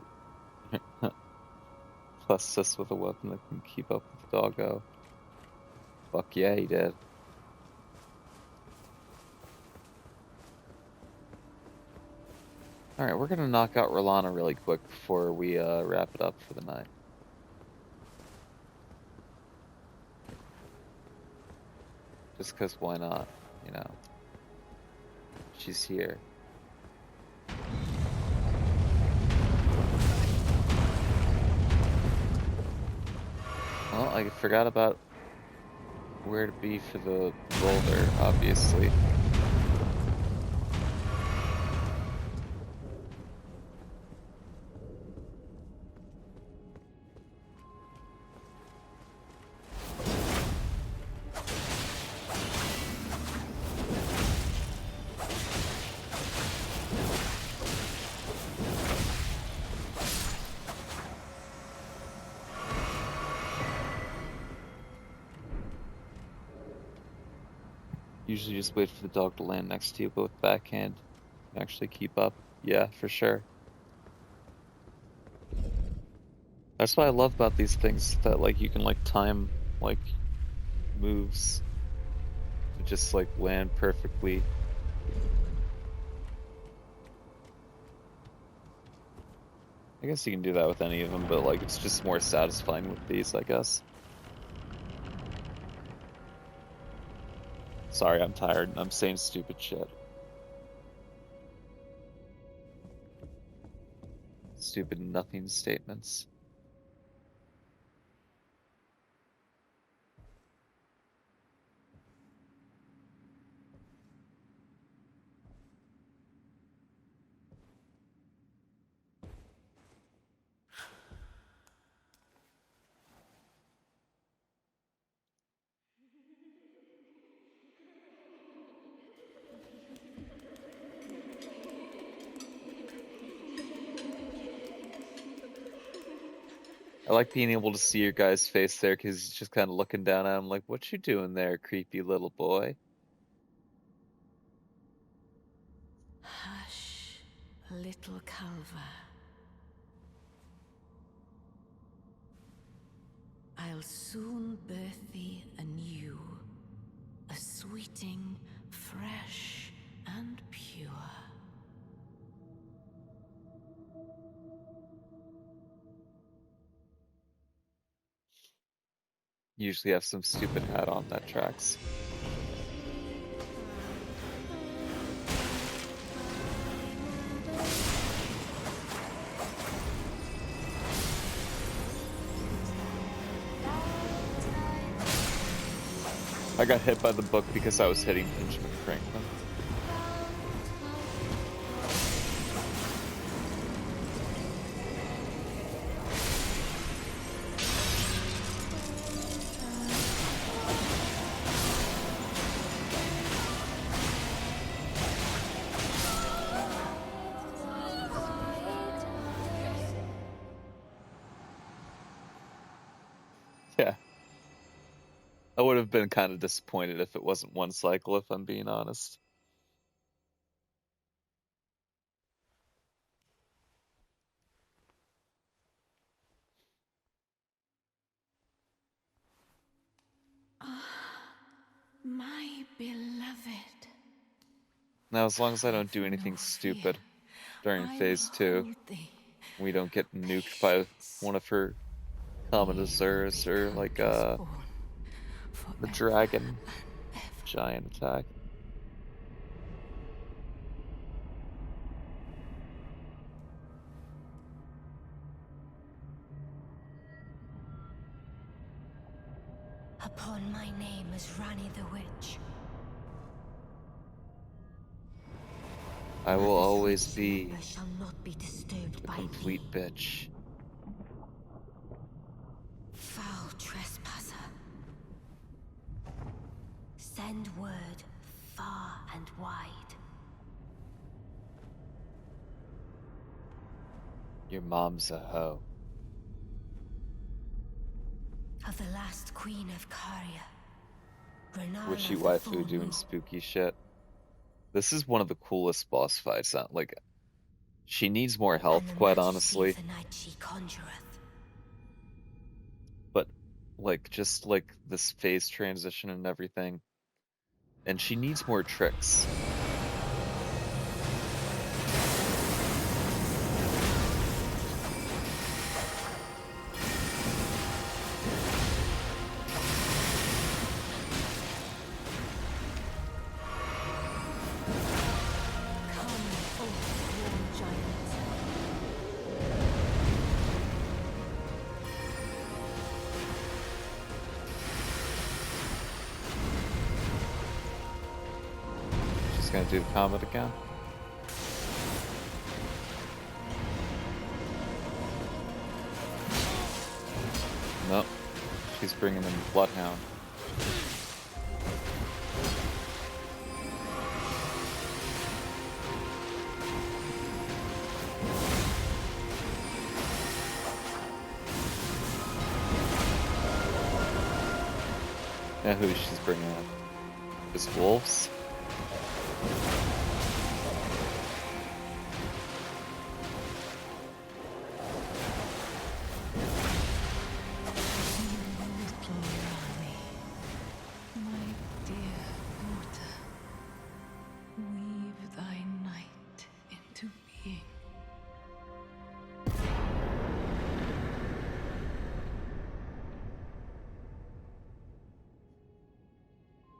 blessed us with a weapon that can keep up with the doggo. Fuck yeah, he did. Alright, we're gonna knock out Rolana really quick before we wrap it up for the night. Just cause why not, you know? She's here. Well, I forgot about where to be for the boulder, obviously. Usually just wait for the dog to land next to you, but with backhand, you can actually keep up. Yeah, for sure. That's what I love about these things, that like you can like time like moves to just like land perfectly. I guess you can do that with any of them, but like it's just more satisfying with these, I guess. Sorry, I'm tired. I'm saying stupid shit. Stupid nothing statements. I like being able to see your guy's face there because he's just kind of looking down at him like, what you doing there, creepy little boy? Hush, little Culver. I'll soon birth thee anew, a sweeting, fresh and pure. Usually have some stupid hat on that tracks. I got hit by the book because I was hitting Benjamin Franklin. Yeah. I would have been kind of disappointed if it wasn't one cycle, if I'm being honest. My beloved. Now, as long as I don't do anything stupid during phase 2, we don't get nuked by one of her commanders or like the dragon giant attack. Upon my name as Rani the Witch. I will always be Shall not be disturbed a by complete me. bitch. Foul trespasser. Send word far and wide. Your mom's a hoe. Of the last queen of Caria. Witchy waifu doing spooky shit. This is one of the coolest boss fights. Like, she needs more health, quite honestly. But, like, just like this phase transition and everything. And she needs more tricks. Gonna do the combat again. Nope. She's bringing in the Bloodhound. Yeah, who she's bringing in? Just wolves?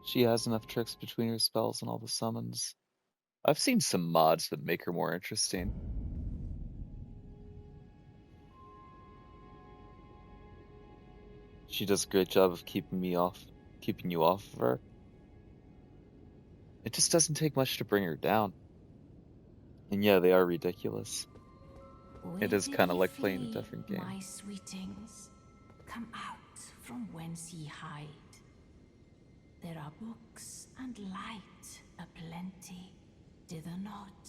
She has enough tricks between her spells and all the summons. I've seen some mods that make her more interesting. She does a great job of keeping you off of her. It just doesn't take much to bring her down. And yeah, they are ridiculous. It is kind of like playing a different game. My sweetings, come out from whence ye hide. There are books and light aplenty, dither not.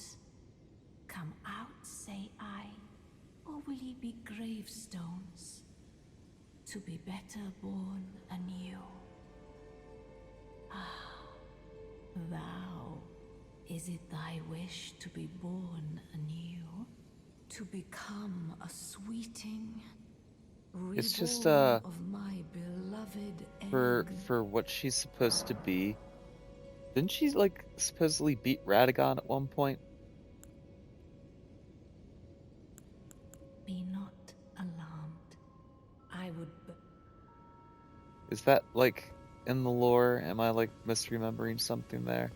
Come out, say I, or will ye be gravestones, to be better born anew? Ah, thou, is it thy wish to be born anew? To become a sweeting? It's just Of my beloved for what she's supposed to be. Didn't she like supposedly beat Radagon at one point? Be not alarmed. I would. Is that like in the lore? Am I like misremembering something there?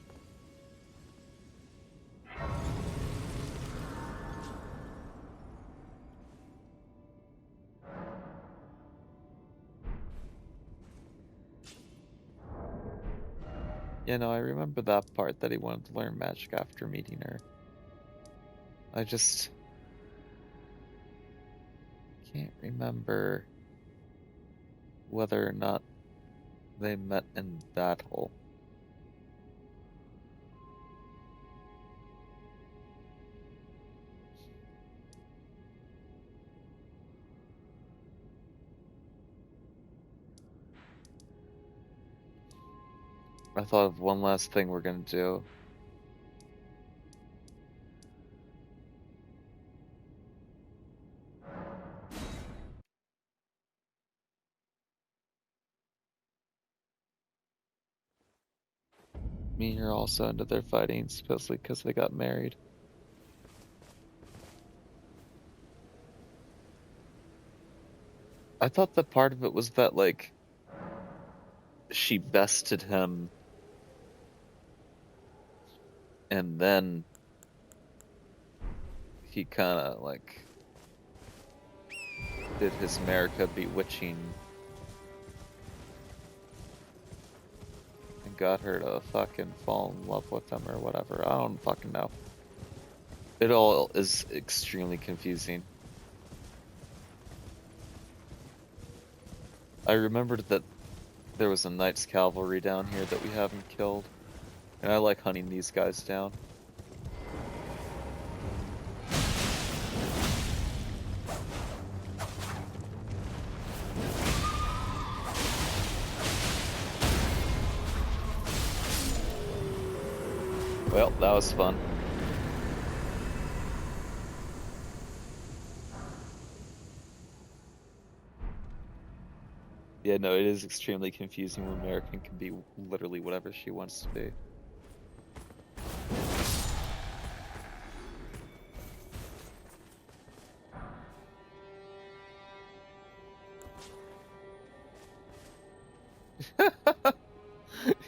Yeah, no, I remember that part, that he wanted to learn magic after meeting her. I just can't remember whether or not they met in battle. I thought of one last thing we're gonna do. Me and her also ended their fighting, supposedly because they got married. I thought that part of it was that, like, she bested him, and then he kind of, like, did his America bewitching and got her to fucking fall in love with him or whatever. I don't fucking know. It all is extremely confusing. I remembered that there was a Knights Cavalry down here that we haven't killed, and I like hunting these guys down. Well, that was fun. Yeah, no, it is extremely confusing when American can be literally whatever she wants to be.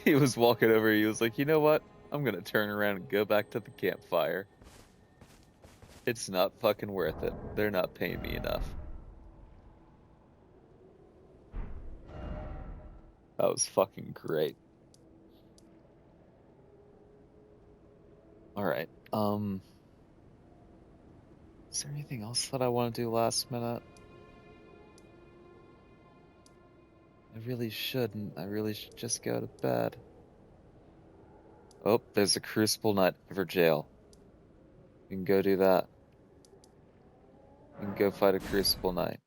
He was walking over, he was like, you know what? I'm gonna turn around and go back to the campfire. It's not fucking worth it. They're not paying me enough. That was fucking great. Alright, is there anything else that I want to do last minute? I really shouldn't. I really should just go to bed. Oh, there's a Crucible Knight for jail. You can go do that. You can go fight a Crucible Knight.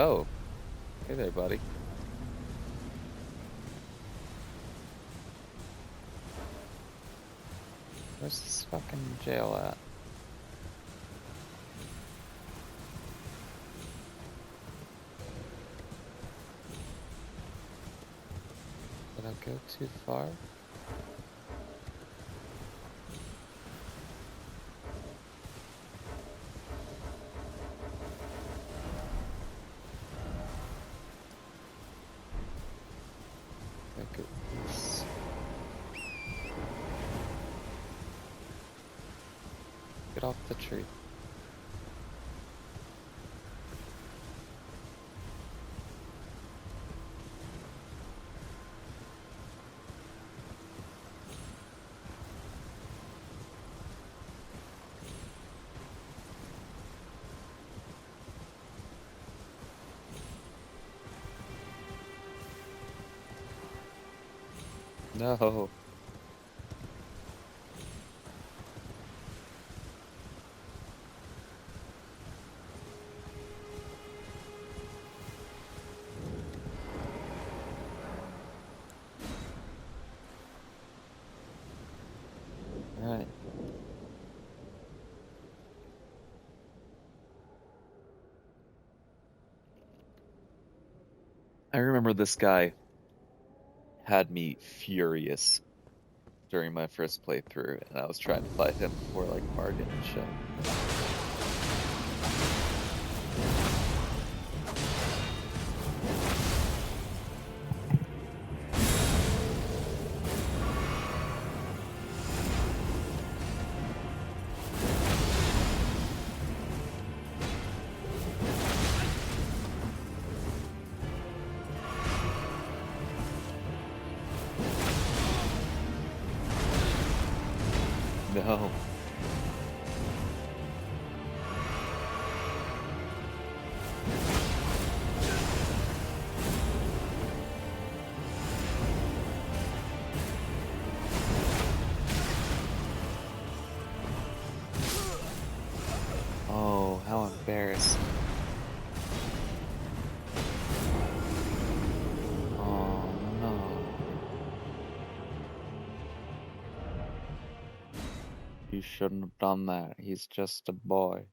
Oh, hey there, buddy. Where's this fucking jail at? Did I go too far? Look at this. Get off the tree. No. Alright. I remember this guy had me furious during my first playthrough, and I was trying to fight him for like bargain and shit. No. Oh, how embarrassing. Oh, no. You shouldn't have done that. He's just a boy.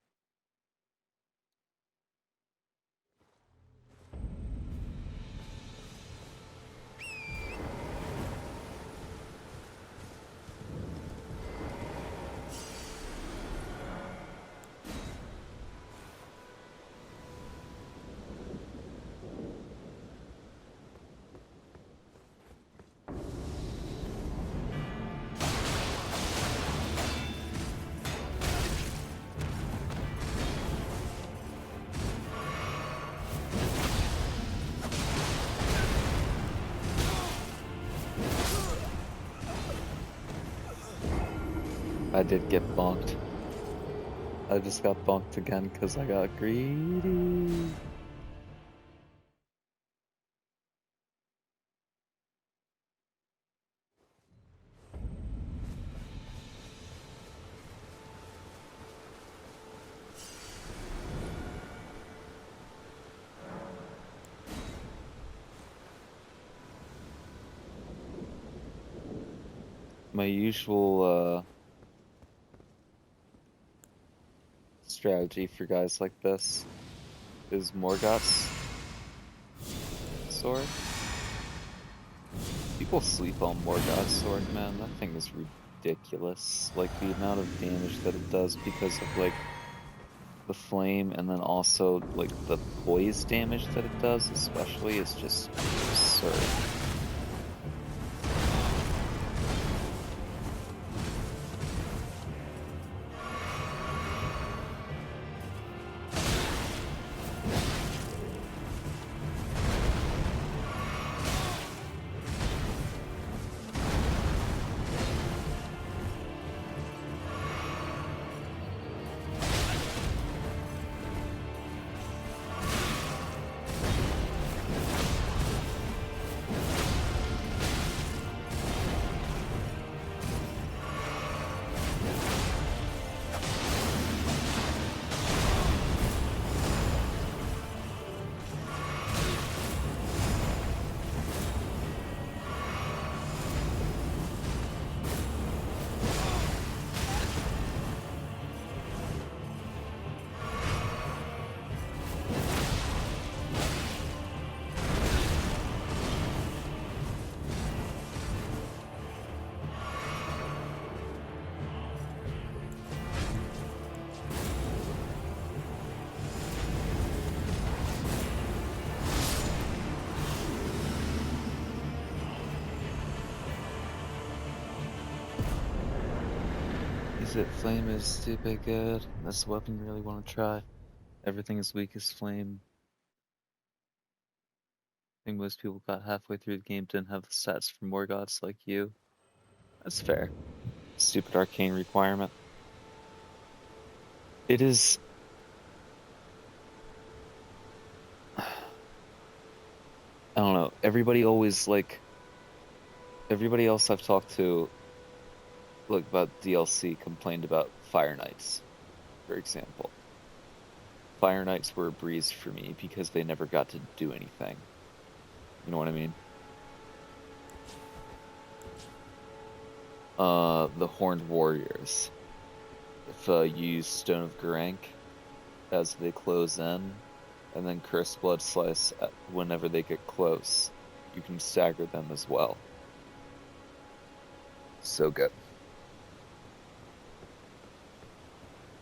I did get bonked. I just got bonked again because I got greedy. My usual strategy for guys like this is Morgoth's sword. People sleep on Morgoth's sword, man. That thing is ridiculous. Like the amount of damage that it does because of like the flame, and then also like the poise damage that it does, especially, is just absurd. Exit flame is stupid good. That's the weapon you really want to try. Everything is weak as flame. I think most people got halfway through the game didn't have the stats for more gods like you. That's fair. Stupid arcane requirement. It is... I don't know. Everybody always, like... Everybody else I've talked to, like, about DLC complained about Fire Knights, for example. Fire Knights were a breeze for me because they never got to do anything. You know what I mean? The Horned Warriors. If you use Stone of Garank as they close in, and then Cursed Blood Slice whenever they get close, you can stagger them as well. So good.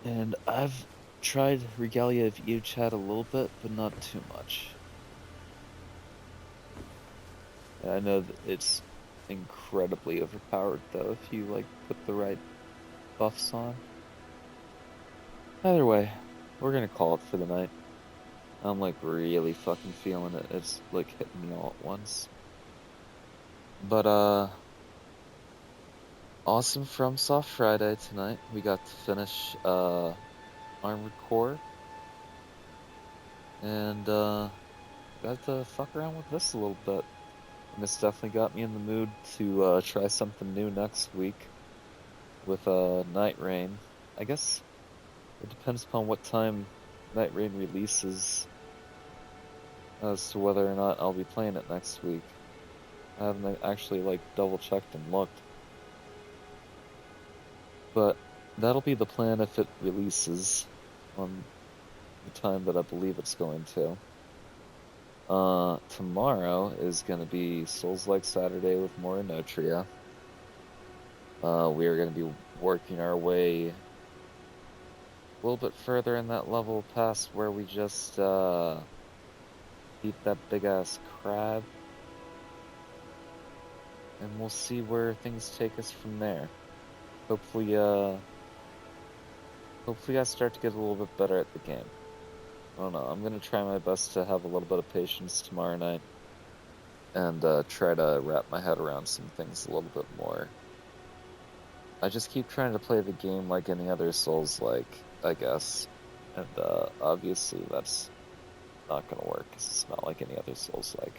And I've tried Regalia of Eochad a little bit, but not too much. I know that it's incredibly overpowered though if you like put the right buffs on. Either way, we're gonna call it for the night. I'm like really fucking feeling it. It's like hitting me all at once. But awesome Fromsoft Friday tonight. We got to finish Armored Core. And got to fuck around with this a little bit. And this definitely got me in the mood to try something new next week with Night Rain. I guess it depends upon what time Night Rain releases as to whether or not I'll be playing it next week. I haven't actually like double checked and looked. But that'll be the plan if it releases on the time that I believe it's going to. Tomorrow is going to be Souls-like Saturday with more Enotria. We are going to be working our way a little bit further in that level past where we just beat that big-ass crab. And we'll see where things take us from there. Hopefully I start to get a little bit better at the game. I don't know, I'm gonna try my best to have a little bit of patience tomorrow night and try to wrap my head around some things a little bit more. I just keep trying to play the game like any other Souls-like, I guess, and obviously that's not gonna work because it's not like any other Souls-like.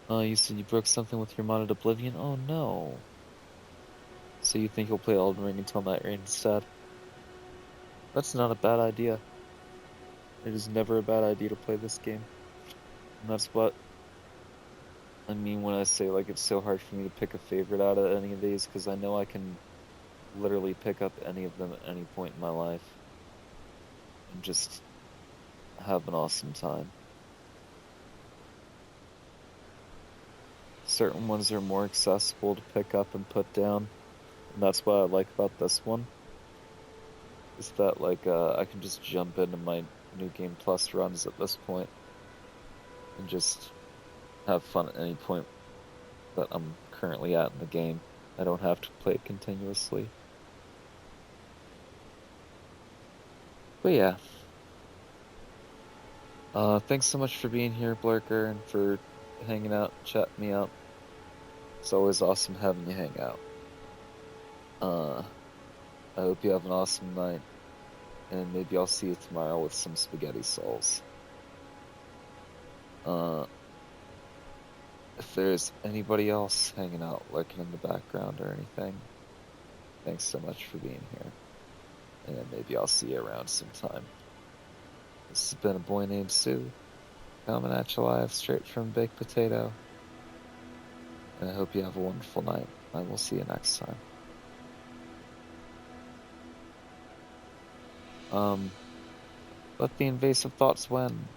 You said you broke something with your modded Oblivion? Oh no. So you think you'll play Elden Ring until Night Rain instead? That's not a bad idea. It is never a bad idea to play this game. And that's what I mean when I say like it's so hard for me to pick a favorite out of any of these, because I know I can literally pick up any of them at any point in my life and just have an awesome time. Certain ones are more accessible to pick up and put down, and that's what I like about this one. Is that like I can just jump into my New Game Plus runs at this point and just have fun at any point that I'm currently at in the game. I don't have to play it continuously. But yeah. Thanks so much for being here, Blurker, and for hanging out, chatting me up. It's always awesome having you hang out. I hope you have an awesome night. And maybe I'll see you tomorrow with some spaghetti souls. If there's anybody else hanging out, lurking in the background or anything, thanks so much for being here. And maybe I'll see you around sometime. This has been a-boy-named-Sous, coming at you live straight from Baked Potato. And I hope you have a wonderful night. I will see you next time. Let the invasive thoughts win.